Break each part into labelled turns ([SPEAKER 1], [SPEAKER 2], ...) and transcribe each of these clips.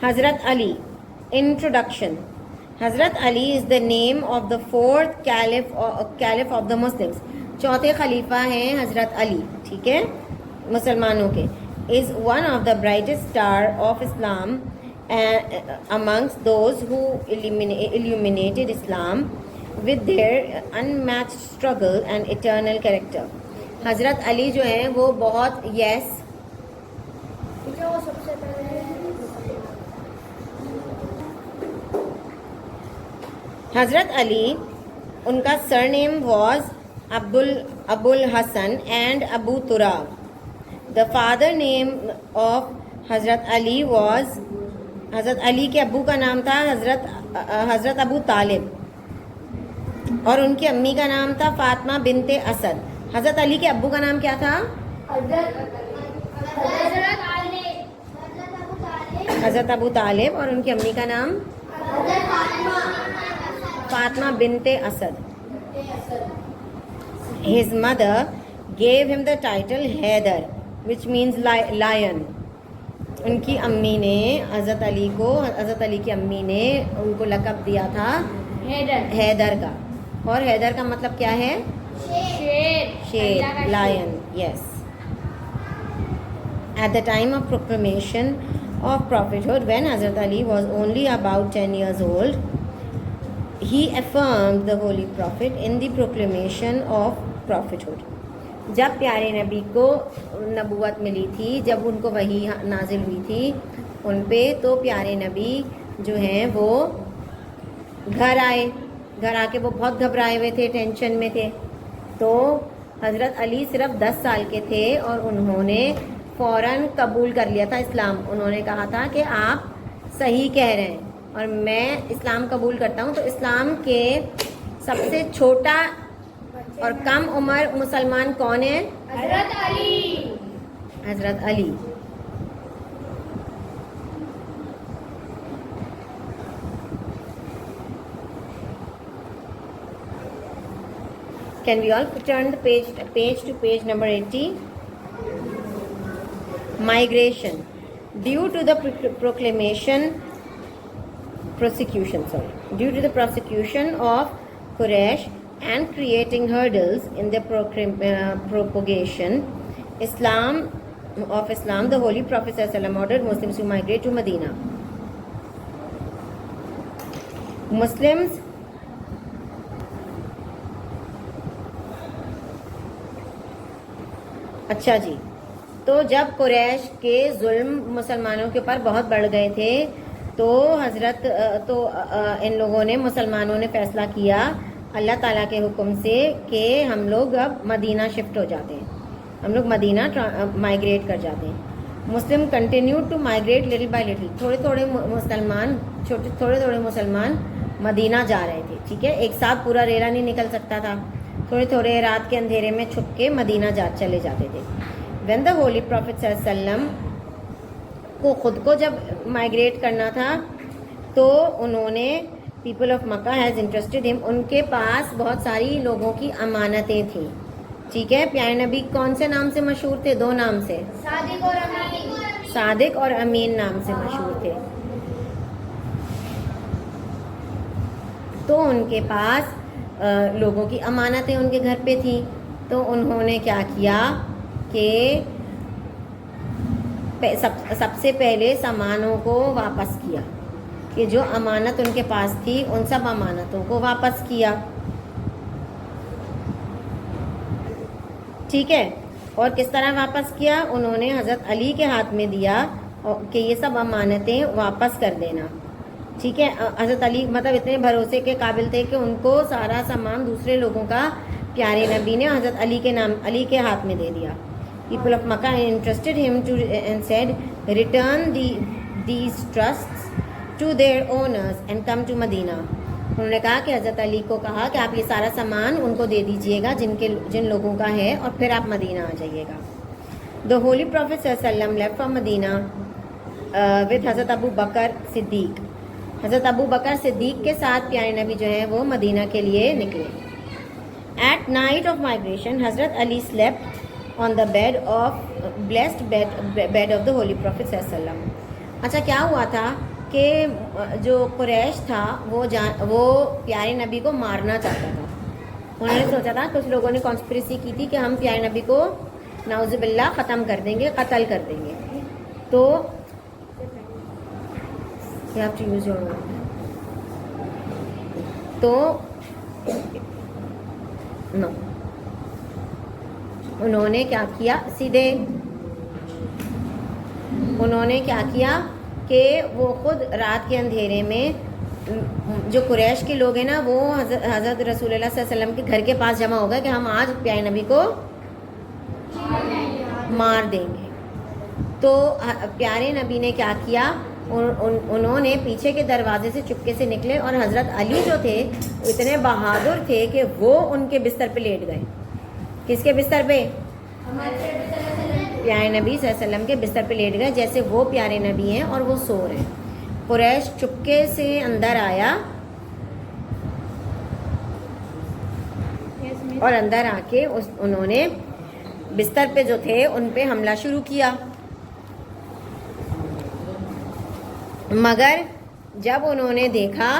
[SPEAKER 1] Hazrat Ali. Introduction. Hazrat Ali is the name of the fourth caliph of the Muslims. چوتھے خلیفہ ہیں حضرت علی, ٹھیک ہے, مسلمانوں کے. is one of the brightest star of Islam amongst those who illuminated Islam with their unmatched struggle and eternal character. حضرت علی جو ہیں وہ بہت حضرت علی, ان کا سر نیم was Abu al-Hasan and above Turab. The father name of حضرت علی was, حضرت علی کے ابو کا نام تھا حضرت ابو طالب, اور ان کی امی کا نام تھا فاطمہ بنت اسد. حضرت علی کے ابو کا نام کیا تھا؟ حضرت ابو طالب, اور ان کی امی کا نام فاطمہ بنت Asad. His mother gave him the title Haidar, which means lion. ان کی امی نے حضرت علی کی امی نے ان کو لقب دیا تھا حیدر کا, اور حیدر کا مطلب کیا ہے؟ شیر, line. Yes. At the time of proclamation of prophethood, when Hazrat Ali was only about 10 years old, he affirmed the holy prophet in the proclamation of prophethood. جب پیارے نبی کو نبوت ملی تھی, جب ان کو وحی نازل ہوئی تھی ان پہ, تو پیارے نبی جو ہیں وہ گھر آ کے وہ بہت گھبرائے ہوئے تھے, ٹینشن میں تھے. تو حضرت علی صرف 10 سال کے تھے اور انہوں نے فوراً قبول کر لیا تھا اسلام. انہوں نے کہا تھا کہ آپ صحیح کہہ رہے ہیں اور میں اسلام قبول کرتا ہوں. تو اسلام کے سب سے چھوٹا اور کم عمر مسلمان کون ہے؟ حضرت علی. حضرت علی. Can we all turn the page to page number 80? Migration. Due to the prosecution of Quraysh and creating hurdles in the propagation of Islam, the Holy Prophet ﷺ ordered Muslims to migrate to Medina. Muslims اچھا جی, تو جب قریش کے ظلم مسلمانوں کے اوپر بہت بڑھ گئے تھے تو ان لوگوں نے, مسلمانوں نے فیصلہ کیا اللہ تعالیٰ کے حکم سے کہ ہم لوگ اب مدینہ شفٹ ہو جاتے ہیں, ہم لوگ مدینہ مائگریٹ کر جاتے ہیں. Muslim continue to migrate little by little. تھوڑے تھوڑے مسلمان مدینہ جا رہے تھے, ٹھیک ہے, ایک ساتھ پورا ریلا نہیں نکل سکتا تھا. تھوڑے رات کے اندھیرے میں چھپ کے مدینہ چلے جاتے تھے. وین دا ہولی پروفیٹ صلی اللہ علیہ وسلم کو خود کو جب مائگریٹ کرنا تھا تو انہوں نے, people of Mecca has interested ہم, ان کے پاس بہت ساری لوگوں کی امانتیں تھیں, ٹھیک ہے. پیارے نبی کون سے نام سے مشہور تھے؟ 2 نام سے, صادق اور امین نام سے مشہور تھے. تو ان کے پاس لوگوں کی امانتیں ان کے گھر پہ تھیں. تو انہوں نے کیا کیا کہ سب سے پہلے سامانوں کو واپس کیا, کہ جو امانت ان کے پاس تھی ان سب امانتوں کو واپس کیا, ٹھیک ہے. اور کس طرح واپس کیا؟ انہوں نے حضرت علی کے ہاتھ میں دیا کہ یہ سب امانتیں واپس کر دینا, ٹھیک ہے. حضرت علی مطلب اتنے بھروسے کے قابل تھے کہ ان کو سارا سامان دوسرے لوگوں کا پیارے نبی نے حضرت علی کے ہاتھ میں دے دیا. People of Makkah entrusted him and said, return these trusts to their owners and come to Medina. انہوں نے کہا کہ حضرت علی کو کہا کہ آپ یہ سارا سامان ان کو دے دیجئے گا جن لوگوں کا ہے, اور پھر آپ مدینہ آ جائیے گا. The Holy Prophet صلی اللہ علیہ وسلم left from Medina with حضرت ابو بکر صدیق. حضرت ابو بکر صدیق کے ساتھ پیارے نبی جو ہیں وہ مدینہ کے لیے نکلے. At night of migration, حضرت علی slept on the bed of blessed bed of the Holy Prophet صلی اللہ علیہ وسلم. اچھا کیا ہوا تھا کہ جو قریش تھا وہ پیارے نبی کو مارنا چاہتا تھا. انہوں نے سوچا تھا, کچھ لوگوں نے کانسپریسی کی تھی کہ ہم پیارے نبی کو نعوذ باللہ ختم کر دیں گے, قتل کر دیں گے. تو you have to use your word. تو no. انہوں نے کیا کیا, سیدھے انہوں نے کیا کیا کہ وہ خود رات کے اندھیرے میں, جو قریش کے لوگ ہیں نا, وہ حضرت رسول اللہ صلی اللہ علیہ وسلم کے گھر کے پاس جمع ہو گئے کہ ہم آج پیارے نبی کو مار دیں گے. تو پیارے نبی نے کیا کیا, انہوں نے پیچھے کے دروازے سے چپکے سے نکلے, اور حضرت علی جو تھے اتنے بہادر تھے کہ وہ ان کے بستر پہ لیٹ گئے. کس کے بستر پہ؟ پیارے نبی صلی اللہ علیہ وسلم کے بستر پہ لیٹ گئے, جیسے وہ پیارے نبی ہیں اور وہ سو رہے ہیں. قریش چپکے سے اندر آیا اور اندر آ کے انہوں نے بستر پہ جو تھے ان پہ حملہ شروع کیا. مگر جب انہوں نے دیکھا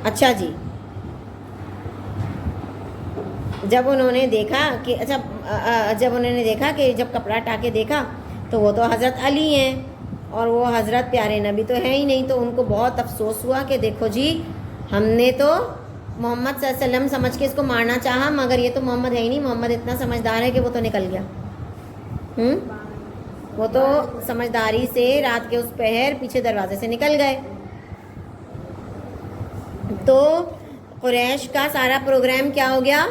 [SPEAKER 1] اچھا جی جب انہوں نے دیکھا کہ جب کپڑا ہٹا کے دیکھا تو وہ تو حضرت علی ہیں اور وہ حضرت پیارے نبی تو ہیں ہی نہیں. تو ان کو بہت افسوس ہوا کہ دیکھو جی, ہم نے تو محمد صلی اللہ علیہ وسلم سمجھ کے اس کو مارنا چاہا, مگر یہ تو محمد ہے ہی نہیں. محمد اتنا سمجھدار ہے کہ وہ تو نکل گیا. وہ تو سمجھداری سے رات کے اس پہر پیچھے دروازے سے نکل گئے. تو قریش کا سارا پروگرام کیا ہو گیا,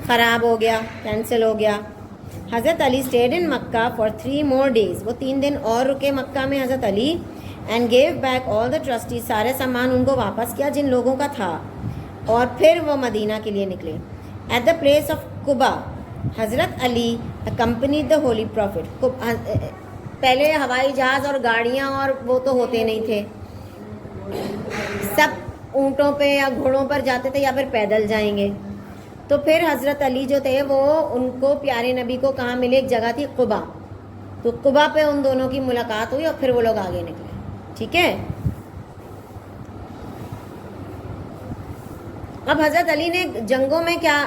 [SPEAKER 1] خراب ہو گیا, کینسل ہو گیا. حضرت علی stayed in Mecca for 3 more days. وہ 3 دن اور رکے مکہ میں حضرت علی, and gave back all the trustees. سارے سامان ان کو واپس کیا جن لوگوں کا تھا, اور پھر وہ مدینہ کے لیے نکلے. at the place of قبا حضرت علی accompanied the holy prophet. پہلے ہوائی جہاز اور گاڑیاں اور وہ تو ہوتے نہیں تھے, سب اونٹوں پہ یا گھوڑوں پر جاتے تھے یا پھر پیدل جائیں گے. تو پھر حضرت علی جو تھے وہ ان کو پیارے نبی کو کہاں ملے, ایک جگہ تھی قبا. تو قبا پہ ان دونوں کی ملاقات ہوئی اور پھر وہ لوگ آگے نکلے. ٹھیک ہے. اب حضرت علی نے جنگوں میں کیا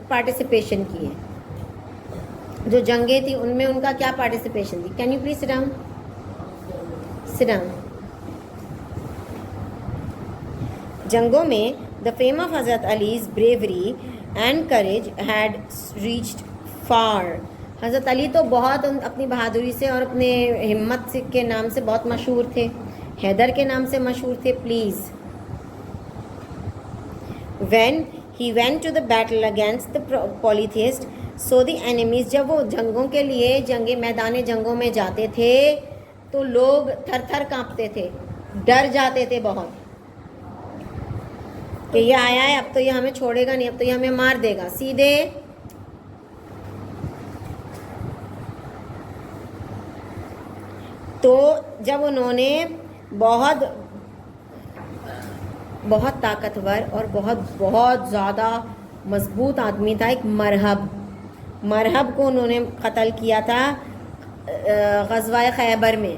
[SPEAKER 1] پارٹیسپیشن کی ہے, جو جنگیں تھی ان میں ان کا کیا پارٹیسپیشن تھی. Can you please sit down. جنگوں میں the fame of حضرت علی's bravery and courage had reached far. حضرت علی تو بہت اپنی بہادری سے اور اپنے ہمت کے نام سے بہت مشہور تھے, حیدر کے نام سے مشہور تھے. Please. when he went to the battle against the polytheist, so the enemies, جب وہ جنگوں کے لیے میدان جنگوں میں جاتے تھے تو لوگ تھر تھر کانپتے تھے, ڈر جاتے تھے بہت کہ یہ آیا ہے, اب تو یہ ہمیں چھوڑے گا نہیں, اب تو یہ ہمیں مار دے گا سیدھے. تو جب انہوں نے بہت طاقتور اور بہت زیادہ مضبوط آدمی تھا, ایک مرہب کو انہوں نے قتل کیا تھا غزوہ خیبر میں.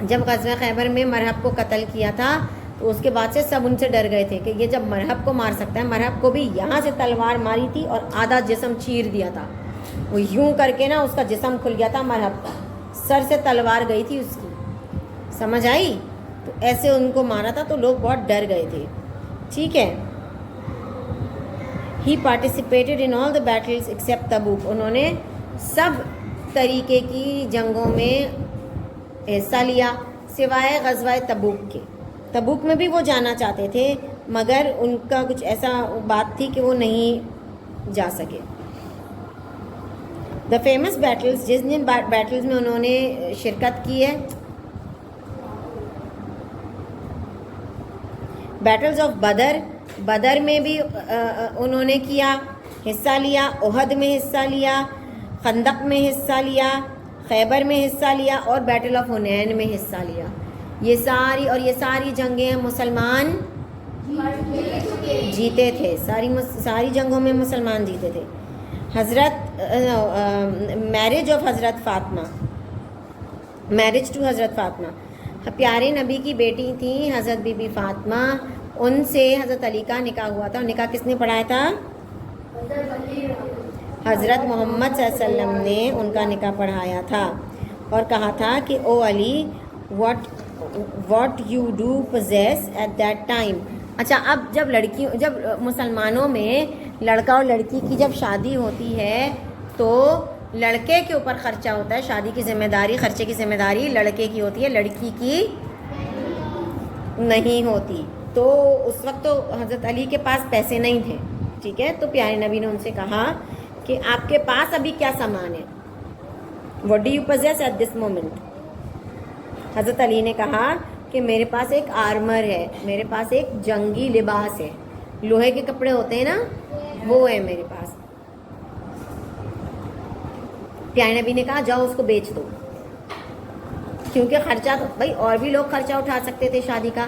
[SPEAKER 1] جب غزوہ خیبر میں مرہب کو قتل کیا تھا تو اس کے بعد سے سب ان سے ڈر گئے تھے کہ یہ جب مرہب کو مار سکتا ہے. مرہب کو بھی یہاں سے تلوار ماری تھی اور آدھا جسم چیر دیا تھا, وہ یوں کر کے نا اس کا جسم کھل گیا تھا مرہب کا, سر سے تلوار گئی تھی اس کی, سمجھ آئی. تو ایسے ان کو مارا تھا تو لوگ بہت ڈر گئے تھے. ٹھیک ہے. He participated in all the battles except Tabuk. انہوں نے سب طریقے کی جنگوں میں حصہ لیا سوائے غزوہ تبوک کے. تبوک میں بھی وہ جانا چاہتے تھے مگر ان کا کچھ ایسا بات تھی کہ وہ نہیں جا سکے. دا فیمس بیٹلز, جس جن بیٹلز میں انہوں نے شرکت کی ہے, بیٹلز آف بدر میں بھی انہوں نے کیا, حصہ لیا, احد میں حصہ لیا, خندق میں حصہ لیا, خیبر میں حصہ لیا اور بیٹل آف حنین میں حصہ لیا. یہ ساری جنگیں مسلمان جیتے تھے, ساری جنگوں میں مسلمان جیتے تھے. حضرت میرج آف حضرت فاطمہ، میرج ٹو حضرت فاطمہ، پیارے نبی کی بیٹی تھیں حضرت بی بی فاطمہ، ان سے حضرت علی کا نکاح ہوا تھا. اور نکاح کس نے پڑھایا تھا؟ حضرت محمد صلی اللہ علیہ وسلم نے ان کا نکاح پڑھایا تھا اور کہا تھا کہ oh Ali what you do possess at that time. اچھا، اب جب مسلمانوں میں لڑکا اور لڑکی کی جب شادی ہوتی ہے تو لڑکے کے اوپر خرچہ ہوتا ہے، شادی کی ذمہ داری، خرچے کی ذمہ داری لڑکے کی ہوتی ہے، لڑکی کی نہیں ہوتی. تو اس وقت تو حضرت علی کے پاس پیسے نہیں تھے، ٹھیک ہے. تو پیارے نبی نے ان سے کہا کہ آپ کے پاس ابھی کیا سامان ہے، what do you possess at this moment. حضرت علی نے کہا کہ میرے پاس ایک آرمر ہے، میرے پاس ایک جنگی لباس ہے، لوہے کے کپڑے ہوتے ہیں نا، وہ ہے میرے پاس. پیارے نبی نے کہا جاؤ اس کو بیچ دو، کیونکہ خرچہ تو بھائی اور بھی لوگ خرچہ اٹھا سکتے تھے شادی کا،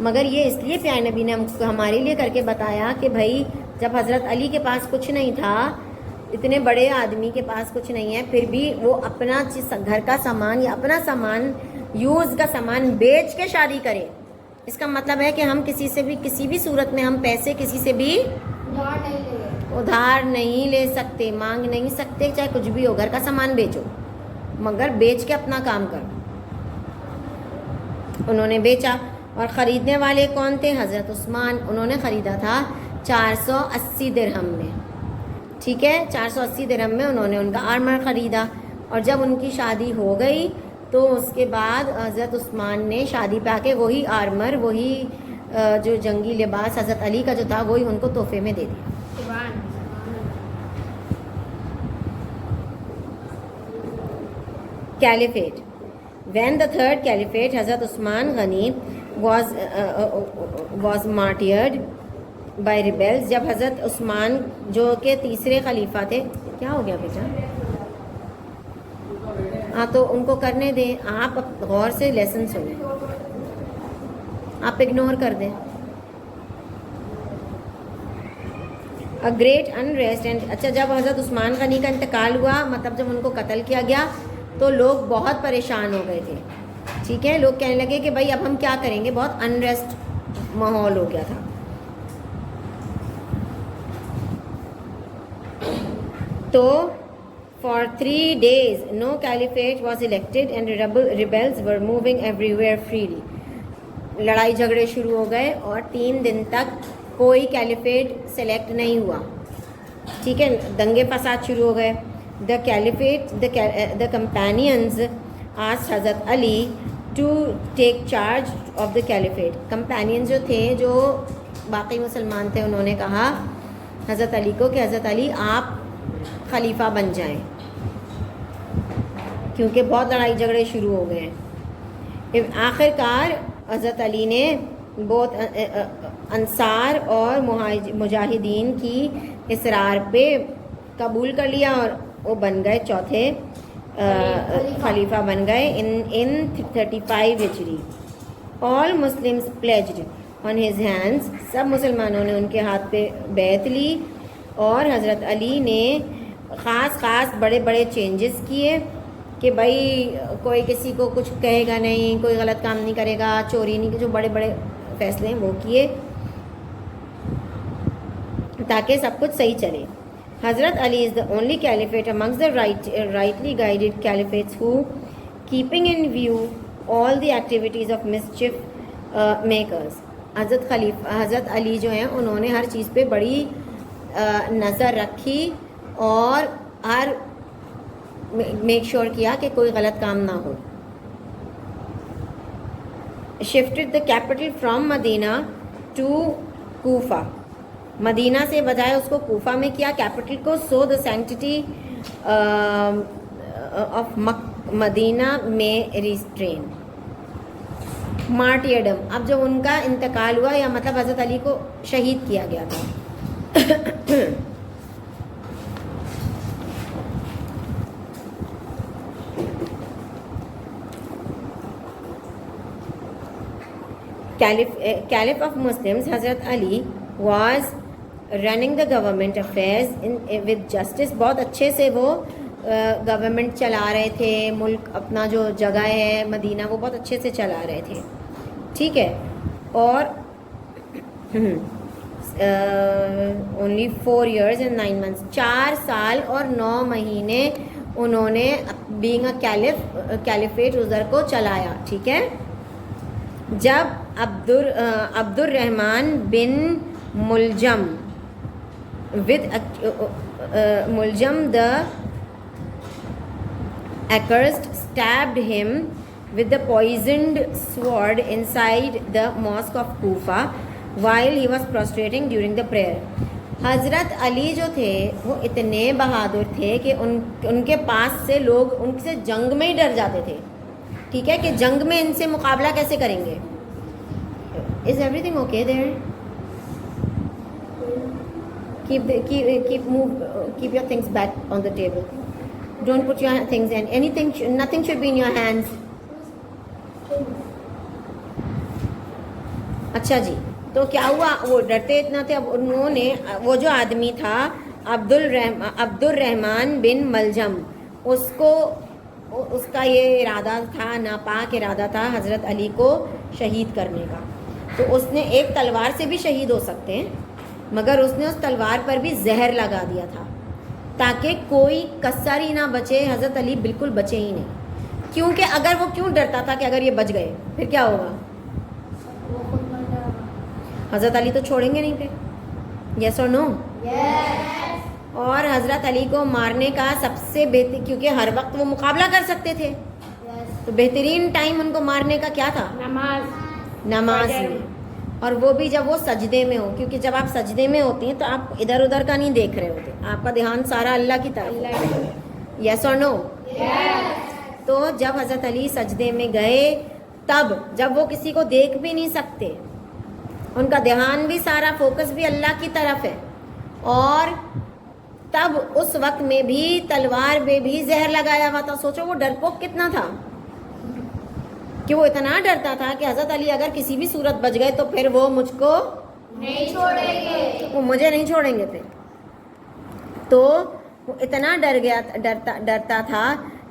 [SPEAKER 1] مگر یہ اس لیے پیارے نبی نے ہمارے لیے کر کے بتایا کہ بھائی جب حضرت علی کے پاس کچھ نہیں تھا، اتنے بڑے آدمی کے پاس کچھ نہیں ہے، پھر بھی وہ اپنا گھر کا سامان یا اپنا سامان، یوز کا سامان بیچ کے شادی کرے. اس کا مطلب ہے کہ ہم کسی سے بھی کسی بھی صورت میں ہم پیسے کسی سے بھی ادھار نہیں لے سکتے، مانگ نہیں سکتے، چاہے کچھ بھی ہو، گھر کا سامان بیچو مگر بیچ کے اپنا کام کرو. انہوں نے بیچا. اور خریدنے والے کون تھے؟ حضرت عثمان. انہوں نے خریدا تھا 480 درہم میں، ٹھیک ہے، 480 درہم میں انہوں نے ان کا آرمر خریدا. اور جب ان کی شادی ہو گئی تو اس کے بعد حضرت عثمان نے شادی پہ آ کے وہی آرمر، وہی جو جنگی لباس حضرت علی کا جو تھا وہی ان کو تحفے میں دے دیا. Caliphate. When the third caliphate, Hazrat Usman Ghani, was martyred by rebels. جب حضرت عثمان جو کہ تیسرے خلیفہ تھے، کیا ہو گیا بیٹا؟ ہاں تو ان کو کرنے دیں، آپ غور سے لیسن سنیں، آپ اگنور کر دیں. A great unrest and اچھا جب حضرت عثمان غنی کا انتقال ہوا، مطلب جب ان کو قتل کیا گیا تو لوگ بہت پریشان ہو گئے تھے، ٹھیک ہے. لوگ کہنے لگے کہ بھائی اب ہم کیا کریں گے، بہت انریسٹ ماحول ہو گیا تھا. تو for 3 days no caliphate was elected and rebels were moving everywhere freely. لڑائی جھگڑے شروع ہو گئے اور 3 دن تک کوئی کیلیفیٹ سلیکٹ نہیں ہوا، ٹھیک ہے. دنگے فساد شروع ہو گئے. The companions asked حضرت علی to take charge of the caliphate. companions جو تھے، جو باقی مسلمان تھے، انہوں نے کہا حضرت علی کو کہ حضرت علی آپ خلیفہ بن جائیں، کیونکہ بہت لڑائی جھگڑے شروع ہو گئے ہیں. آخر کار حضرت علی نے بہت انصار اور مجاہدین کی اصرار پہ قبول کر لیا اور وہ بن گئے چوتھے خلیفہ بن گئے. in 35 ہجری all Muslims pledged on his hands. سب مسلمانوں نے ان کے ہاتھ پہ بیعت لی اور حضرت علی نے خاص بڑے بڑے چینجز کیے کہ بھائی کوئی کسی کو کچھ کہے گا نہیں، کوئی غلط کام نہیں کرے گا، چوری نہیں، جو بڑے بڑے فیصلے ہیں وہ کیے تاکہ سب کچھ صحیح چلے. حضرت علی is the only caliphate amongst the rightly guided caliphates who, keeping in view all the activities of mischief makers. حضرت علی جو ہیں انہوں نے ہر چیز پہ بڑی نظر رکھی اور ہر میک شور کیا کہ کوئی غلط کام نہ ہو. shifted the capital from Medina to Kufa. مدینہ سے بجائے اس کو کوفہ میں کیا کیپٹل کو. سو دا سینکٹی آف مدینہ میں ریسٹرین. مارٹیرڈم. اب جب ان کا انتقال ہوا یا مطلب حضرت علی کو شہید کیا گیا تھا. Caliph of Muslims Hazrat Ali was running the government affairs with justice. بہت اچھے سے وہ گورنمنٹ چلا رہے تھے. ملک اپنا جو جگہ ہے مدینہ وہ بہت اچھے سے چلا رہے تھے. ٹھیک ہے. اور only 4 years and 9 months, 4 سال اور 9 مہینے انہوں نے being a caliphate ادھر کو چلایا. ٹھیک ہے. جب عبد الرحمن بن ملجم the accursed stabbed him with the poisoned sword inside the mosque of Kufa while he was prostrating during the prayer. حضرت علی جو تھے وہ اتنے بہادر تھے کہ ان کے پاس سے لوگ ان سے جنگ میں ہی ڈر جاتے تھے. ٹھیک ہے کہ جنگ میں ان سے مقابلہ کیسے کریں گے. Is everything okay there? Keep your things back on the table. Don't put your things in anything. Nothing should be in your hands. اچھا جی. تو کیا ہوا, وہ ڈرتے اتنا تھے. اب انہوں نے وہ جو آدمی تھا عبد الرحمن بن ملجم, اس کا یہ ارادہ تھا, ناپاک ارادہ تھا حضرت علی کو شہید کرنے کا. تو اس نے ایک تلوار سے بھی شہید ہو سکتے ہیں, مگر اس نے اس تلوار پر بھی زہر لگا دیا تھا تاکہ کوئی کسر ہی نہ بچے. حضرت علی بالکل بچے ہی نہیں, کیونکہ اگر وہ کیوں ڈرتا تھا کہ اگر یہ بچ گئے پھر کیا ہوگا. حضرت علی تو چھوڑیں گے نہیں تھے. یس اور نو. اور حضرت علی کو مارنے کا سب سے بہتر, کیونکہ ہر وقت وہ مقابلہ کر سکتے تھے, تو بہترین ٹائم ان کو مارنے کا کیا تھا, نماز میں. اور وہ بھی جب وہ سجدے میں ہو, کیونکہ جب آپ سجدے میں ہوتی ہیں تو آپ ادھر ادھر کا نہیں دیکھ رہے ہوتے, آپ کا دھیان سارا اللہ کی طرف. یس اور نو. تو جب حضرت علی سجدے میں گئے تب جب وہ کسی کو دیکھ بھی نہیں سکتے, ان کا دھیان بھی سارا فوکس بھی اللہ کی طرف ہے, اور تب اس وقت میں بھی تلوار میں بھی زہر لگایا ہوا تھا. سوچو وہ ڈرپوک کتنا تھا کہ وہ اتنا ڈرتا تھا کہ حضرت علی اگر کسی بھی صورت بچ گئے تو پھر وہ مجھ کو نہیں چھوڑیں گے, وہ مجھے نہیں چھوڑیں گے پھر. تو وہ اتنا ڈرتا تھا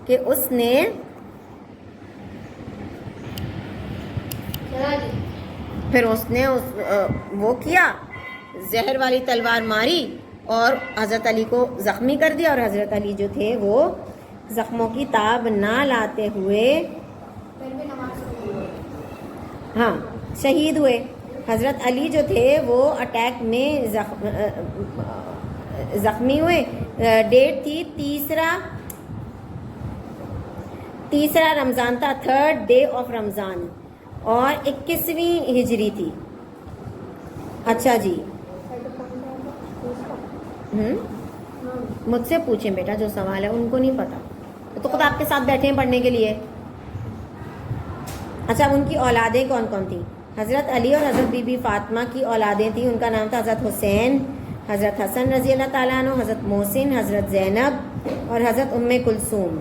[SPEAKER 1] کہ اس نے پھر وہ کیا, زہر والی تلوار ماری اور حضرت علی کو زخمی کر دیا. اور حضرت علی جو تھے وہ زخموں کی تاب نہ لاتے ہوئے شہید ہوئے. حضرت علی جو تھے وہ اٹیک میں زخمی ہوئے. ڈیٹ تھی تیسرا رمضان تھا, 3rd day of رمضان, اور 21ویں ہجری تھی. اچھا جی, مجھ سے پوچھیں بیٹا جو سوال ہے, ان کو نہیں پتا, تو خود آپ کے ساتھ بیٹھے ہیں پڑھنے کے لیے. اچھا, ان کی اولادیں کون کون تھیں؟ حضرت علی اور حضرت بی بی فاطمہ کی اولادیں تھیں. ان کا نام تھا حضرت حسین, حضرت حسن رضی اللہ تعالیٰ عنہ, حضرت محسن, حضرت زینب اور حضرت ام Kulsoom.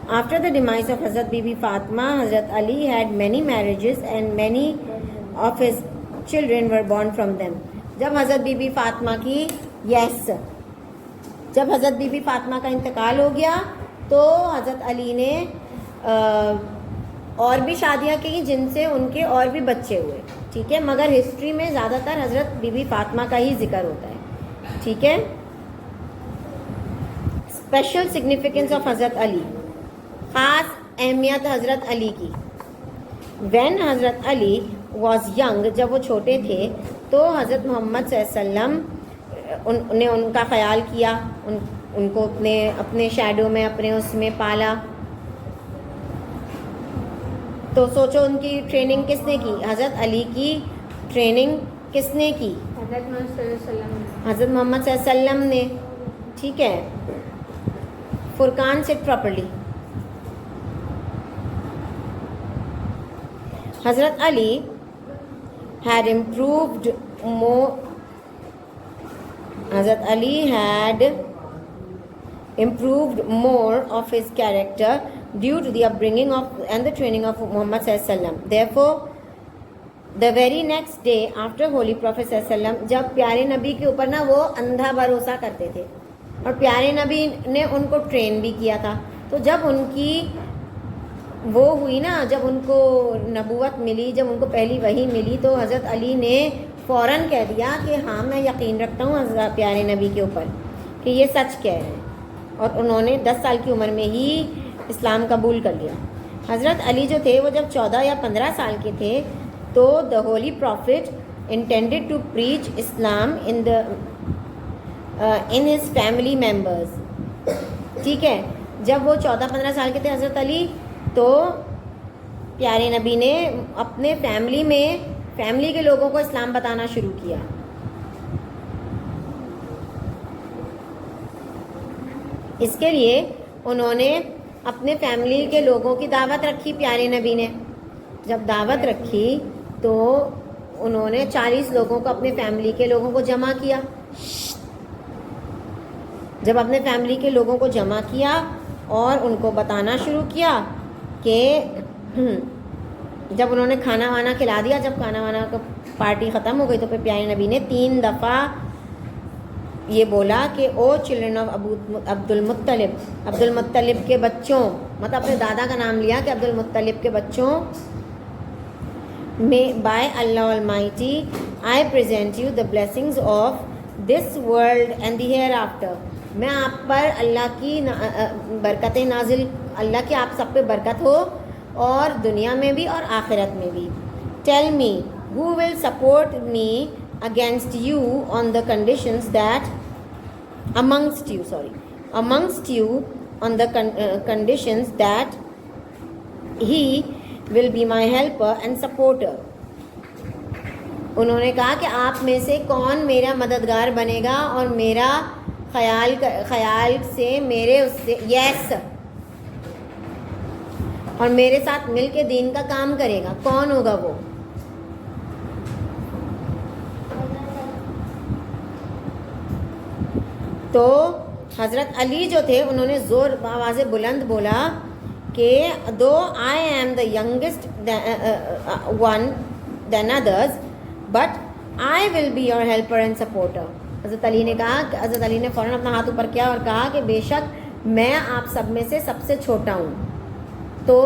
[SPEAKER 1] After the demise of Hazrat Bibi Fatima, Hazrat Ali had many marriages and many of his children were born from them. جب حضرت بی بی فاطمہ کی جب حضرت بی بی فاطمہ کا انتقال ہو گیا تو حضرت علی نے اور بھی شادیاں کی جن سے ان کے اور بھی بچے ہوئے. ٹھیک ہے, مگر ہسٹری میں زیادہ تر حضرت بی بی فاطمہ کا ہی ذکر ہوتا ہے. ٹھیک ہے. اسپیشل سگنیفیکنس آف حضرت علی, خاص اہمیت حضرت علی کی. وین حضرت علی واز ینگ, جب وہ چھوٹے تھے تو حضرت محمد صلی اللہ علیہ وسلم نے ان کا خیال کیا, ان کو اپنے شیڈو میں, اپنے اس میں پالا. تو سوچو ان کی ٹریننگ کس نے کی, حضرت علی کی ٹریننگ کس نے کی, حضرت محمد صلی اللہ علیہ وسلم نے. ٹھیک ہے. فرقان سٹ پراپرلی. حضرت علی had improved more. Hazrat Ali had improved more of his character due to the upbringing of and the training of Muhammad sallallahu alaihi wasallam. Therefore, the very next day after holy prophet صلی اللہ علیہ وسلم, جب پیارے نبی کے اوپر نا وہ اندھا بھروسہ کرتے تھے اور پیارے نبی نے ان کو ٹرین بھی کیا تھا, تو جب ان کی وہ ہوئی نا, جب ان کو نبوت ملی, جب ان کو پہلی وحی ملی, تو حضرت علی نے فوراً کہہ دیا کہ ہاں میں یقین رکھتا ہوں حضرت پیارے نبی کے اوپر کہ یہ سچ کہہ رہے ہیں, اور انہوں نے 10 سال کی عمر میں ہی اسلام قبول کر لیا. حضرت علی جو تھے وہ جب 14 یا 15 سال کے تھے تو the holy prophet intended to preach Islam in his family members. ٹھیک ہے, جب وہ 14-15 سال کے تھے حضرت علی, تو پیارے نبی نے اپنے فیملی کے لوگوں کو اسلام بتانا شروع کیا. اس کے لیے انہوں نے اپنے فیملی کے لوگوں کی دعوت رکھی. پیارے نبی نے جب دعوت رکھی تو انہوں نے 40 لوگوں کو, اپنے فیملی کے لوگوں کو جمع کیا. جب اپنے فیملی کے لوگوں کو جمع کیا اور ان کو بتانا شروع کیا کہ جب انہوں نے کھانا وانا کھلا دیا, جب کھانا وانا کا پارٹی ختم ہو گئی, تو پھر پیارے نبی نے 3 دفعہ یہ بولا کہ او چلڈرن آف عبد المطلب کے بچوں, مطلب اپنے دادا کا نام لیا کہ عبد المطلب کے بچوں, میں by Allah almighty I present you the blessings of this world and the hereafter. میں آپ پر اللہ کی برکتیں نازل, اللہ کی آپ سب پہ برکت ہو, اور دنیا میں بھی اور آخرت میں بھی. Tell me who will support me against you on the conditions that amongst you on the conditions that he will be my helper and supporter. انہوں نے کہا کہ آپ میں سے کون میرا مددگار بنے گا اور میرا خیال سے میرے اس سے یس اور میرے ساتھ مل کے دین کا کام کرے گا, کون ہوگا وہ؟ تو حضرت علی جو تھے انہوں نے زور آواز بلند بولا کہ though I am the youngest one than others but I will be your helper and supporter. Hazrat علی نے کہا, حضرت علی نے فوراً اپنا ہاتھ اوپر کیا اور کہا کہ بے شک میں آپ سب میں سے سب سے چھوٹا ہوں, تو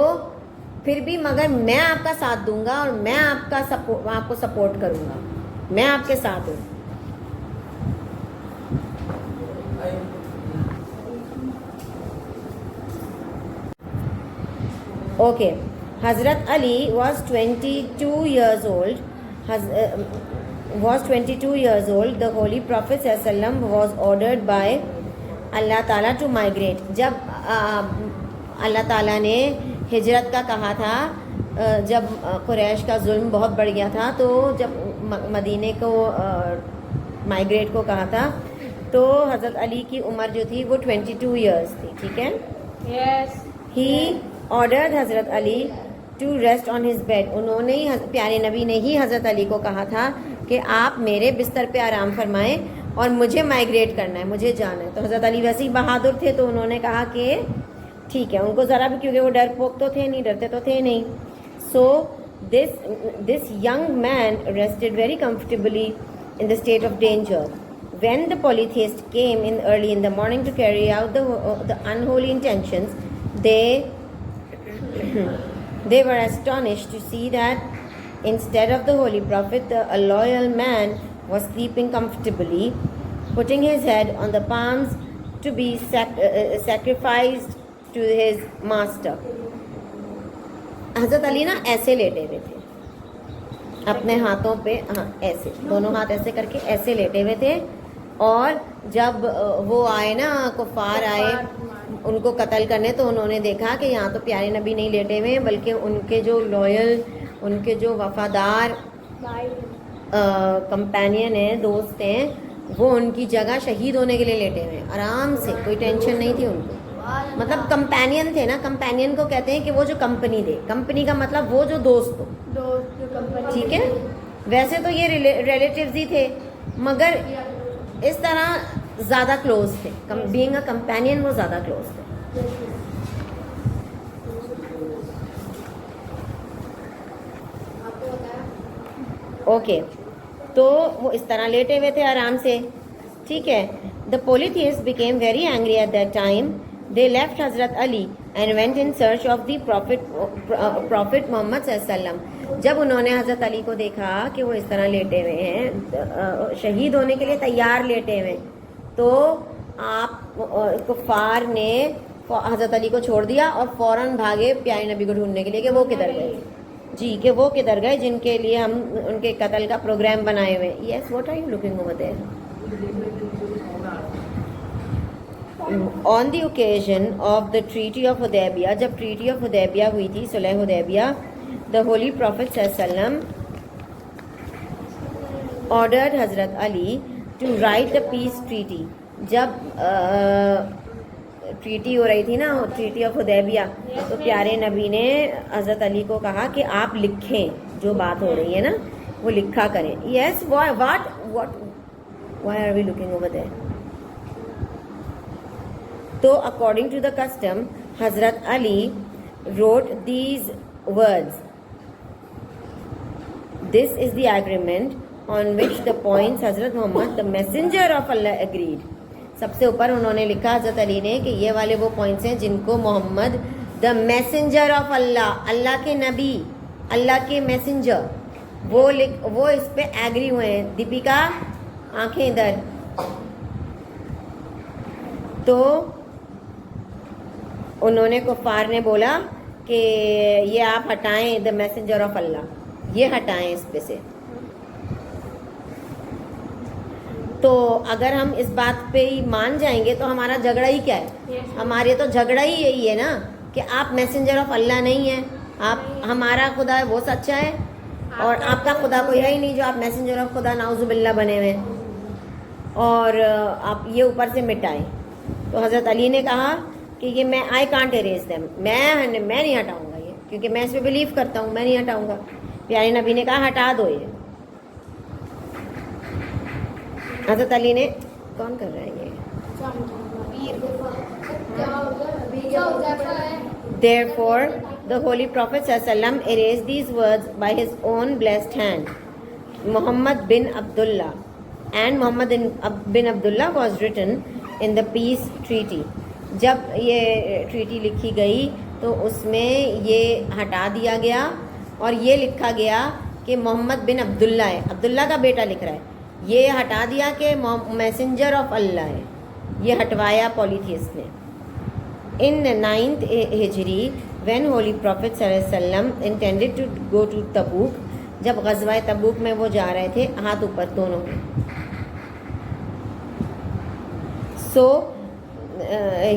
[SPEAKER 1] پھر بھی مگر میں آپ کا ساتھ دوں گا اور میں آپ کو سپورٹ کروں گا, میں آپ کے ساتھ ہوں. اوکے, حضرت علی was 22 years old. The Holy Prophet صلی اللہ علیہ وسلم was ordered by اللہ تعالیٰ to migrate. جب اللہ تعالیٰ نے ہجرت کا کہا تھا, جب قریش کا ظلم بہت بڑھ گیا تھا, تو جب مدینے کو مائگریٹ کو کہا تھا, تو حضرت علی کی عمر جو تھی وہ 22 ایئرس تھی. ٹھیک ہے,
[SPEAKER 2] Yes.
[SPEAKER 1] He ordered Hazrat Ali to rest on his bed. انہوں نے ہی, پیارے نبی نے ہی حضرت علی کو کہا تھا کہ آپ میرے بستر پہ آرام فرمائیں اور مجھے مائگریٹ کرنا ہے, مجھے جانا ہے. تو حضرت علی ویسے ہی بہادر تھے, تو انہوں نے کہا کہ ٹھیک ہے. ان کو ذرا بھی, کیونکہ وہ ڈر پوک تو تھے نہیں, ڈرتے تو تھے نہیں. So this young man rested very comfortably in the state of danger. When the polytheist came in early in the morning to carry out the unholy intentions, they were astonished to see that instead of the holy prophet, a loyal man was sleeping comfortably, putting his head on the palms to be sacrificed to his master. حضرت علی نا ایسے لیٹے ہوئے تھے, اپنے ہاتھوں پہ, ہاں ایسے, دونوں ہاتھ ایسے کر کے ایسے لیٹے ہوئے تھے. اور جب وہ آئے نا, کفار آئے ان کو قتل کرنے, تو انہوں نے دیکھا کہ یہاں تو پیارے نبی نہیں لیٹے ہوئے ہیں, بلکہ ان کے جو لوئل, ان کے جو وفادار کمپینین ہیں, دوست ہیں, وہ ان کی جگہ شہید ہونے کے لیے لیٹے ہوئے ہیں آرام سے, کوئی ٹینشن نہیں تھی ان کو. مطلب کمپینین تھے نا, کمپینین کو کہتے ہیں کہ وہ جو کمپنی دے, کمپنی کا مطلب وہ جو دوست ہو. ٹھیک ہے, ویسے تو یہ ریلیٹیوز ہی تھے, مگر اس طرح زیادہ کلوز تھے. بینگ اے کمپینین وہ زیادہ کلوز تھے. اوکے, تو وہ اس طرح لیٹے ہوئے تھے آرام سے, ٹھیک ہے. The polytheists became very angry at that time. They left Hazrat Ali and went in search of the Prophet Muhammad صلی اللہ علیہ وسلم. جب انہوں نے حضرت علی کو دیکھا کہ وہ اس طرح لیٹے ہوئے ہیں, شہید ہونے کے لیے تیار لیٹے ہوئے, تو آپ کفار نے حضرت علی کو چھوڑ دیا اور فوراً بھاگے پیارے نبی کو ڈھونڈنے کے لیے کہ وہ کدھر گئے, جی, کہ وہ کدھر گئے جن کے لیے ہم ان کے قتل کا پروگرام بنائے ہوئے. Yes, what are you looking over there? On the occasion of the Treaty of Hudaybiyah, جب Treaty of Hudaybiyah ہوئی تھی, صلح حدیبیہ, the Holy Prophet صلی اللہ علیہ وسلم ordered حضرت علی to write the peace treaty. جب ٹریٹی ہو رہی تھی نا, ٹریٹی آف حدیبیہ, تو پیارے نبی نے حضرت علی کو کہا کہ آپ لکھیں, جو بات ہو رہی ہے نا وہ لکھا کریں. Yes, why are we looking over there? تو according to the custom Hazrat Ali wrote these words. This is the agreement on which the points Hazrat Muhammad the messenger of Allah agreed. سب سے اوپر انہوں نے لکھا حضرت علی نے کہ یہ والے وہ پوائنٹس ہیں جن کو محمد دا میسنجر آف اللہ, اللہ کے نبی, اللہ کے میسنجر, وہ اس پہ ایگری ہوئے ہیں. دیپیکا آنکھیں ادھر. تو انہوں نے کفار نے بولا کہ یہ آپ ہٹائیں, دا میسنجر آف اللہ, یہ ہٹائیں اس پہ سے. تو اگر ہم اس بات پہ ہی مان جائیں گے تو ہمارا جھگڑا ہی کیا ہے؟ ہمارے تو جھگڑا ہی یہی ہے نا کہ آپ میسنجر آف اللہ نہیں ہیں, آپ ہمارا خدا ہے وہ سچا ہے اور آپ کا خدا کوئی ہے ہی نہیں جو آپ میسنجر آف خدا نعوذ باللہ بنے ہوئے, اور آپ یہ اوپر سے مٹائیں. تو حضرت علی نے کہا کہ یہ میں آئی کانٹ اریز دیم, میں نہیں ہٹاؤں گا یہ, کیونکہ میں اس پہ بلیو کرتا ہوں, میں نہیں ہٹاؤں گا. پیارے نبی نے کہا ہٹا دو یہ. حضرت علی نے, کون کر رہا ہے یہ؟ Therefore, the Holy Prophet ﷺ erased these words by his own blessed hand. Muhammad bin Abdullah, and Muhammad bin Abdullah was written in the peace treaty. جب یہ ٹریٹی لکھی گئی تو اس میں یہ ہٹا دیا گیا اور یہ لکھا گیا کہ محمد بن عبداللہ ہے, عبداللہ کا بیٹا لکھ رہا ہے, یہ ہٹا دیا کہ میسنجر آف اللہ ہے, یہ ہٹوایا پولیتھیسٹ نے. ان 9th ہجری when Holy Prophet صلی اللہ علیہ وسلم intended to go to تبوک, جب غزوہ تبوک میں وہ جا رہے تھے, ہاتھ اوپر دونوں کے. So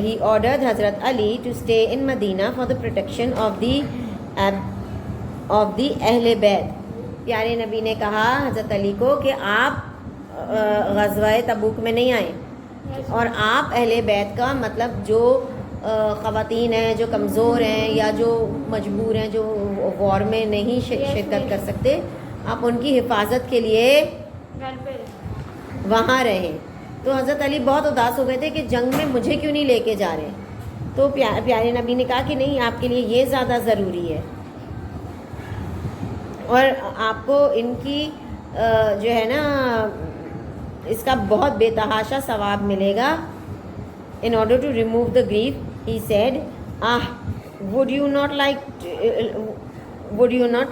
[SPEAKER 1] he ordered Hazrat Ali to stay in Medina for the protection of the Ahl Bayt. پیارے نبی نے کہا حضرت علی کو کہ آپ غزوہ تبوک میں نہیں آئیں, اور آپ اہل بیت کا مطلب جو خواتین ہیں جو کمزور ہیں یا جو مجبور ہیں, جو وار میں نہیں شرکت کر سکتے, آپ ان کی حفاظت کے لیے وہاں رہیں. تو حضرت علی بہت اداس ہو گئے تھے کہ جنگ میں مجھے کیوں نہیں لے کے جا رہے. تو پیارے نبی نے کہا کہ نہیں, آپ کے لیے یہ زیادہ ضروری ہے, اور آپ کو ان کی جو ہے نا اس کا بہت بے تحاشا ثواب ملے گا. In order to remove the grief, he said, would you not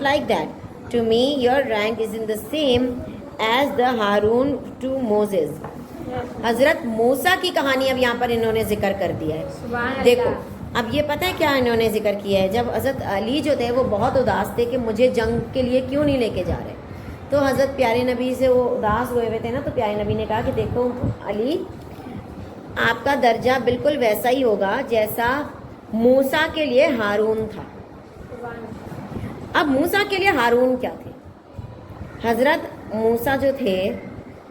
[SPEAKER 1] like that? To me, your rank is in the same as the Harun to Moses. حضرت موسیٰ کی کہانی اب یہاں پر انہوں نے ذکر کر دیا ہے. دیکھو اب یہ پتہ ہے کیا انہوں نے ذکر کیا ہے, جب حضرت علی جو تھے وہ بہت اداس تھے کہ مجھے جنگ کے لیے کیوں نہیں لے کے جا رہے, تو حضرت پیارے نبی سے وہ اداس ہوئے تھے نا, تو پیارے نبی نے کہا کہ دیکھو علی, آپ کا درجہ بالکل ویسا ہی ہوگا جیسا موسیٰ کے لیے ہارون تھا. اب موسیٰ کے لیے ہارون کیا تھے؟ حضرت موسیٰ جو تھے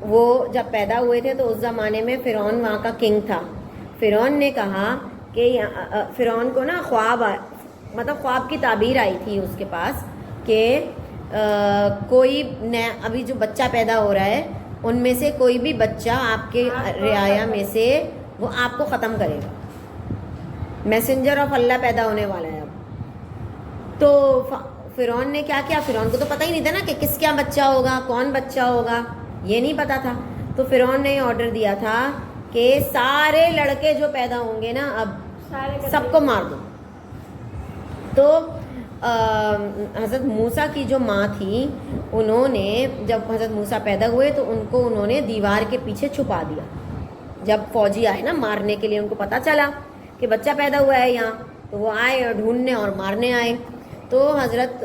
[SPEAKER 1] وہ جب پیدا ہوئے تھے تو اس زمانے میں فرعون وہاں کا کنگ تھا. فرعون نے کہا کہ فرعون کو نا خواب کی تعبیر آئی تھی اس کے پاس کہ کوئی نیا ابھی جو بچہ پیدا ہو رہا ہے ان میں سے کوئی بھی بچہ آپ کے رعایا میں سے وہ آپ کو ختم کرے گا. میسنجر آف اللہ پیدا ہونے والا ہے اب. تو فرعون نے کیا کیا, فرعون کو تو پتہ ہی نہیں تھا نا کہ کس کیا بچہ ہوگا, کون بچہ ہوگا, یہ نہیں پتا تھا. تو فرعون نے آرڈر دیا تھا کہ سارے لڑکے جو پیدا ہوں گے نا اب سب کو مار دو. تو حضرت موسیٰ کی جو ماں تھی, انہوں نے جب حضرت موسیٰ پیدا ہوئے تو ان کو انہوں نے دیوار کے پیچھے چھپا دیا. جب فوجی آئے نا مارنے کے لیے, ان کو پتہ چلا کہ بچہ پیدا ہوا ہے یہاں, تو وہ آئے اور ڈھونڈنے اور مارنے آئے. تو حضرت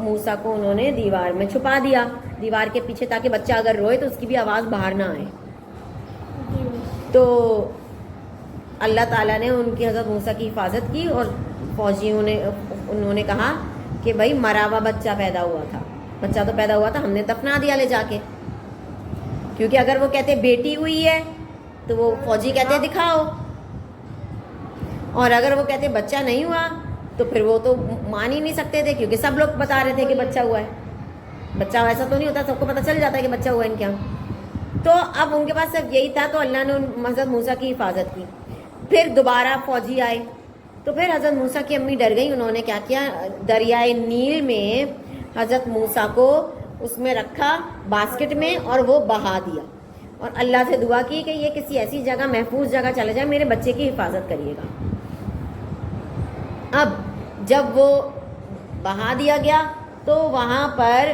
[SPEAKER 1] موسیٰ کو انہوں نے دیوار میں چھپا دیا, دیوار کے پیچھے, تاکہ بچہ اگر روئے تو اس کی بھی آواز باہر نہ آئے. تو اللہ تعالیٰ نے ان کی حضرت موسیٰ کی حفاظت کی, اور فوجیوں نے انہوں نے کہا کہ بھائی مرا ہوا بچہ پیدا ہوا تھا, بچہ تو پیدا ہوا تھا, ہم نے دفنا دیا لے جا کے. کیونکہ اگر وہ کہتے بیٹی ہوئی ہے تو وہ فوجی کہتے دکھاؤ, اور اگر وہ کہتے بچہ نہیں ہوا تو پھر وہ تو مان ہی نہیں سکتے تھے, کیونکہ سب لوگ بتا رہے تھے کہ بچہ ہوا ہے. بچہ ایسا تو نہیں ہوتا, سب کو پتہ چل جاتا ہے کہ بچہ ہوا ہے ان کے یہاں. تو اب ان کے پاس صرف یہی تھا, تو اللہ نے حضرت موسیٰ کی حفاظت کی. پھر دوبارہ فوجی آئے تو پھر حضرت موسیٰ کی امی ڈر گئی. انہوں نے کیا کیا, دریائے نیل میں حضرت موسیٰ کو اس میں رکھا باسکٹ میں, اور وہ بہا دیا, اور اللہ سے دعا کی کہ یہ کسی ایسی جگہ, محفوظ جگہ چلے جائے, میرے بچے کی حفاظت کریے گا. اب جب وہ بہا دیا گیا تو وہاں پر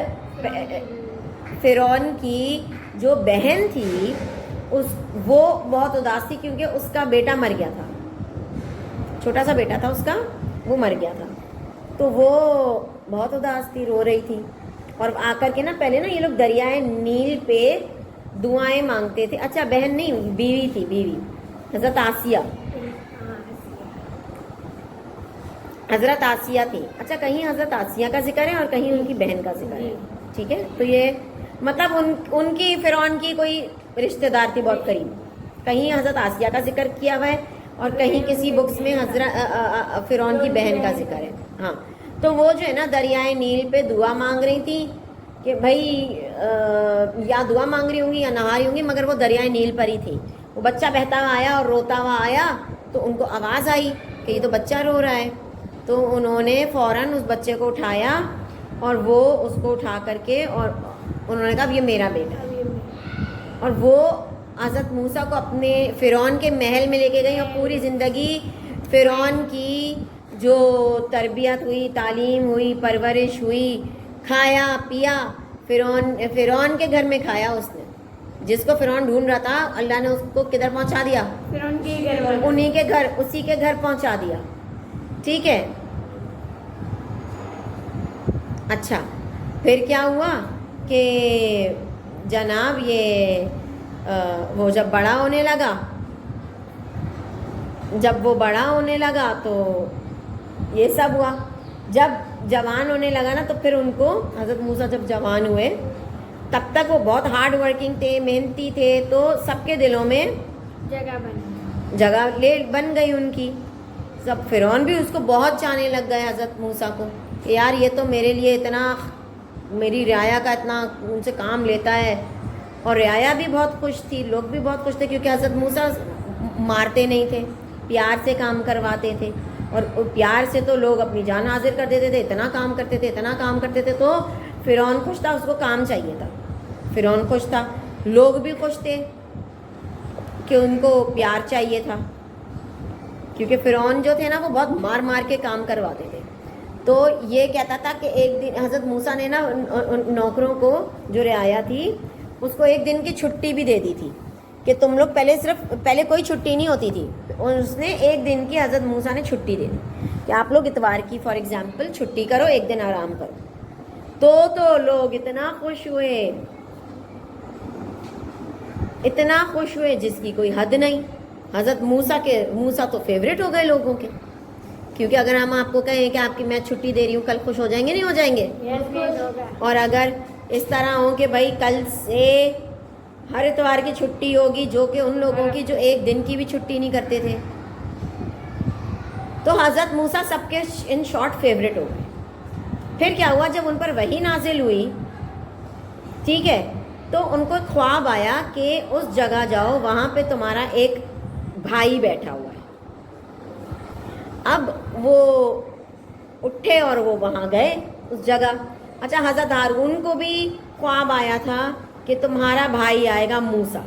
[SPEAKER 1] فرعون کی جو بہن تھی وہ بہت اداس تھی, کیونکہ اس کا بیٹا مر گیا تھا, چھوٹا سا بیٹا تھا اس کا, وہ مر گیا تھا. تو وہ بہت اداس تھی, رو رہی تھی, اور آ کر کے نا پہلے نا یہ لوگ دریائے نیل پہ دعائیں مانگتے تھے. اچھا بہن نہیں, بیوی تھی, بیوی حضرت آسیہ, حضرت آسیہ تھی. اچھا کہیں حضرت آسیہ کا ذکر ہے اور کہیں ان کی بہن کا ذکر ہے, ٹھیک ہے. تو یہ مطلب ان کی فرعون کی کوئی رشتہ دار تھی بہت قریب, کہیں حضرت آسیہ کا ذکر کیا ہوا ہے اور کہیں کسی بکس میں حضرت فرعون کی بہن کا ذکر ہے. ہاں, تو وہ جو ہے نا دریائے نیل پہ دعا مانگ رہی تھی کہ بھائی یا دعا مانگ رہی ہوں گی یا نہا رہی ہوں گی, مگر وہ دریائے نیل پر ہی تھی. وہ بچہ بہتا ہوا آیا اور روتا ہوا آیا, تو ان کو آواز آئی کہ یہ تو بچہ رو رہا ہے. تو انہوں نے فوراً اس بچے کو اٹھایا, اور وہ اس کو اٹھا کر کے, اور انہوں نے کہا یہ میرا بیٹا ہے. اور وہ حضرت موسیٰ کو اپنے فرعون کے محل میں لے کے گئی, اور پوری زندگی فرعون کی جو تربیت ہوئی, تعلیم ہوئی, پرورش ہوئی, کھایا پیا, فرعون کے گھر میں کھایا اس نے. جس کو فرعون ڈھونڈ رہا تھا, اللہ نے اس کو کدھر پہنچا دیا,
[SPEAKER 2] فرعون کے گھر,
[SPEAKER 1] انہی کے گھر, اسی کے گھر پہنچا دیا. ٹھیک ہے. اچھا پھر کیا ہوا کہ جناب یہ وہ جب بڑا ہونے لگا, جب وہ بڑا ہونے لگا تو یہ سب ہوا. جب جوان ہونے لگا نا, تو پھر ان کو حضرت موسیٰ جب جوان ہوئے, تب تک وہ بہت ہارڈ ورکنگ تھے, محنتی تھے, تو سب کے دلوں میں جگہ بن گئی ان کی. سب فرعون بھی اس کو بہت چاہنے لگ گئے حضرت موسیٰ کو, کہ یار یہ تو میرے لیے اتنا, میری رعایا کا اتنا ان سے کام لیتا ہے. اور رعایا بھی بہت خوش تھی, لوگ بھی بہت خوش تھے, کیونکہ حضرت موسیٰ مارتے نہیں تھے, پیار سے کام کرواتے تھے, اور پیار سے تو لوگ اپنی جان حاضر کر دیتے تھے, اتنا کام کرتے تھے, اتنا کام کرتے تھے. تو فرعون خوش تھا, اس کو کام چاہیے تھا, فرعون خوش تھا, لوگ بھی خوش تھے کہ ان کو پیار چاہیے تھا, کیونکہ فرعون جو تھے نا وہ بہت مار مار کے کام کرواتے تھے. تو یہ کہتا تھا کہ ایک دن حضرت موسیٰ نے نا نوکروں کو, جو رعایا تھی, اس کو ایک دن کی چھٹی بھی دے دی تھی, کہ تم لوگ پہلے کوئی چھٹی نہیں ہوتی تھی, اس نے ایک دن کی حضرت موسیٰ نے چھٹی دے دی کہ آپ لوگ اتوار کی فار ایگزامپل چھٹی کرو, ایک دن آرام کرو. تو لوگ اتنا خوش ہوئے جس کی کوئی حد نہیں. حضرت موسیٰ تو فیوریٹ ہو گئے لوگوں کے, کیونکہ اگر ہم آپ کو کہیں کہ آپ کی میں چھٹی دے رہی ہوں, کل خوش ہو جائیں گے نہیں ہو جائیں گے؟ اور اگر اس طرح ہو کہ بھائی کل سے ہر اتوار کی چھٹی ہوگی, جو کہ ان لوگوں کی جو ایک دن کی بھی چھٹی نہیں کرتے تھے, تو حضرت موسیٰ سب کے ان شارٹ فیوریٹ ہو گئے. پھر کیا ہوا, جب ان پر وحی نازل ہوئی, ٹھیک ہے, تو ان کو خواب آیا کہ اس جگہ جاؤ, وہاں پہ تمہارا ایک بھائی بیٹھا ہوا ہے. اب وہ اٹھے اور وہ وہاں گئے اس جگہ. اچھا حضرت ہارون کو بھی خواب آیا تھا کہ تمہارا بھائی آئے گا موسیٰ.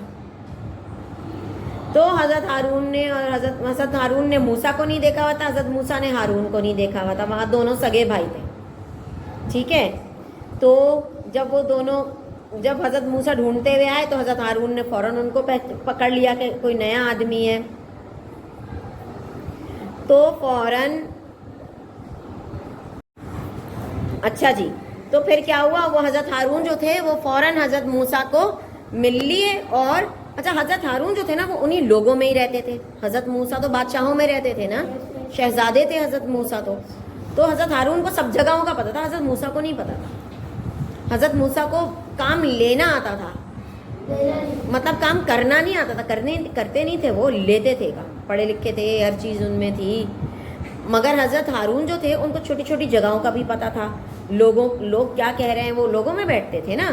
[SPEAKER 1] تو حضرت ہارون نے موسیٰ کو نہیں دیکھا ہوا تھا, حضرت موسیٰ نے ہارون کو نہیں دیکھا ہوا تھا. وہاں دونوں سگے بھائی تھے, ٹھیک ہے. تو جب حضرت موسیٰ ڈھونڈتے ہوئے آئے تو حضرت ہارون نے فوراً ان کو پکڑ لیا کہ کوئی نیا آدمی ہے. تو فوراً اچھا جی, تو پھر کیا ہوا, وہ حضرت ہارون جو تھے وہ فوراً حضرت موسیٰ کو مل لیے. اور اچھا حضرت ہارون جو تھے نا وہ انہی لوگوں میں ہی رہتے تھے. حضرت موسیٰ تو بادشاہوں میں رہتے تھے نا, شہزادے تھے حضرت موسیٰ. تو حضرت ہارون کو سب جگہوں کا پتہ تھا, حضرت موسیٰ کو نہیں پتہ تھا. حضرت موسیٰ کو کام لینا آتا تھا, مطلب کام کرنا نہیں آتا تھا, کرتے نہیں تھے, وہ لیتے تھے کام. پڑھے لکھے تھے, ہر چیز ان میں تھی. مگر حضرت ہارون جو تھے ان کو چھوٹی چھوٹی جگہوں کا بھی پتہ تھا. لوگ کیا کہہ رہے ہیں وہ لوگوں میں بیٹھتے تھے نا.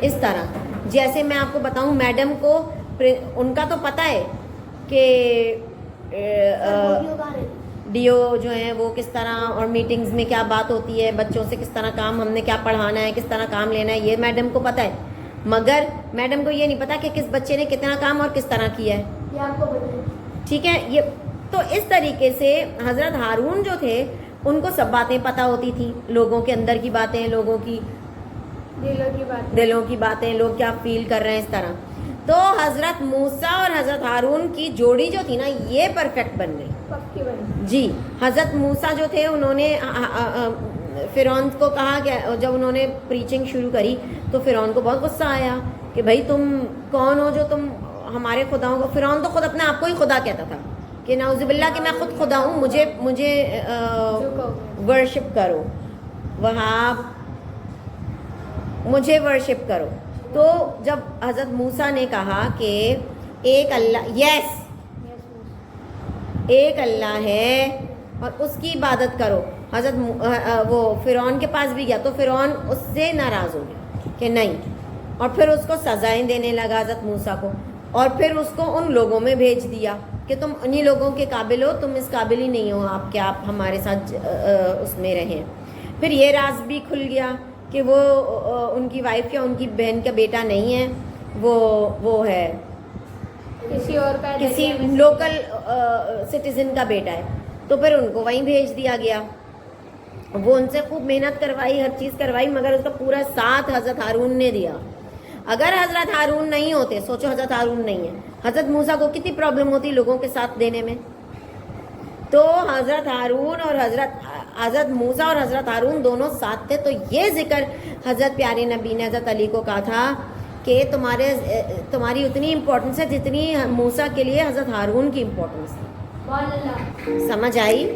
[SPEAKER 1] اس طرح جیسے میں آپ کو بتاؤں, میڈم کو ان کا تو پتہ ہے کہ ڈیو جو ہیں وہ کس طرح, اور میٹنگز میں کیا بات ہوتی ہے, بچوں سے کس طرح کام, ہم نے کیا پڑھانا ہے, کس طرح کام لینا ہے, یہ میڈم کو پتہ ہے. مگر میڈم کو یہ نہیں پتا کہ کس بچے نے کتنا کام اور کس طرح کیا ہے, یہ آپ کو پتہ ہے, ٹھیک ہے. یہ تو اس طریقے سے حضرت ہارون جو تھے ان کو سب باتیں پتہ ہوتی تھیں, لوگوں کے اندر کی باتیں, لوگوں کی دلوں کی باتیں, لوگ کیا فیل کر رہے ہیں, اس طرح. تو حضرت موسیٰ اور حضرت ہارون کی جوڑی جو تھی نا یہ پرفیکٹ بن گئی جی. حضرت موسیٰ جو تھے انہوں نے فرعون کو کہا کہ جب انہوں نے پریچنگ شروع کری تو فرعون کو بہت غصہ آیا کہ بھائی تم کون ہو جو تم ہمارے خداؤں کو. فرعون تو خود اپنے آپ کو ہی خدا کہتا تھا کہ نعوذ باللہ کہ میں خود خدا ہوں, مجھے ورشپ کرو, وہاں مجھے ورشپ کرو. تو جب حضرت موسیٰ نے کہا کہ ایک اللہ, ایک اللہ ہے اور اس کی عبادت کرو, حضرت وہ فرعون کے پاس بھی گیا تو فرعون اس سے ناراض ہو گیا کہ نہیں, اور پھر اس کو سزائیں دینے لگا حضرت موسیٰ کو, اور پھر اس کو ان لوگوں میں بھیج دیا کہ تم انہی لوگوں کے قابل ہو, تم اس قابل ہی نہیں ہو آپ کہ آپ ہمارے ساتھ اس میں رہیں. پھر یہ راز بھی کھل گیا کہ وہ ان کی وائف یا ان کی بہن کا بیٹا نہیں ہے, وہ ہے کسی لوکل سٹیزن کا بیٹا ہے. تو پھر ان کو وہیں بھیج دیا گیا. وہ ان سے خوب محنت کروائی, ہر چیز کروائی, مگر اس کا پورا ساتھ حضرت ہارون نے دیا. اگر حضرت ہارون نہیں ہوتے, سوچو حضرت ہارون نہیں ہے, حضرت موسیٰ کو کتنی پرابلم ہوتی لوگوں کے ساتھ دینے میں. تو حضرت ہارون اور حضرت موسیٰ اور حضرت ہارون دونوں ساتھ تھے. تو یہ ذکر حضرت پیارے نبی نے حضرت علی کو کہا تھا کہ تمہاری اتنی امپورٹنس ہے جتنی موسیٰ کے لیے حضرت ہارون کی امپورٹنس ہے. سمجھ آئی؟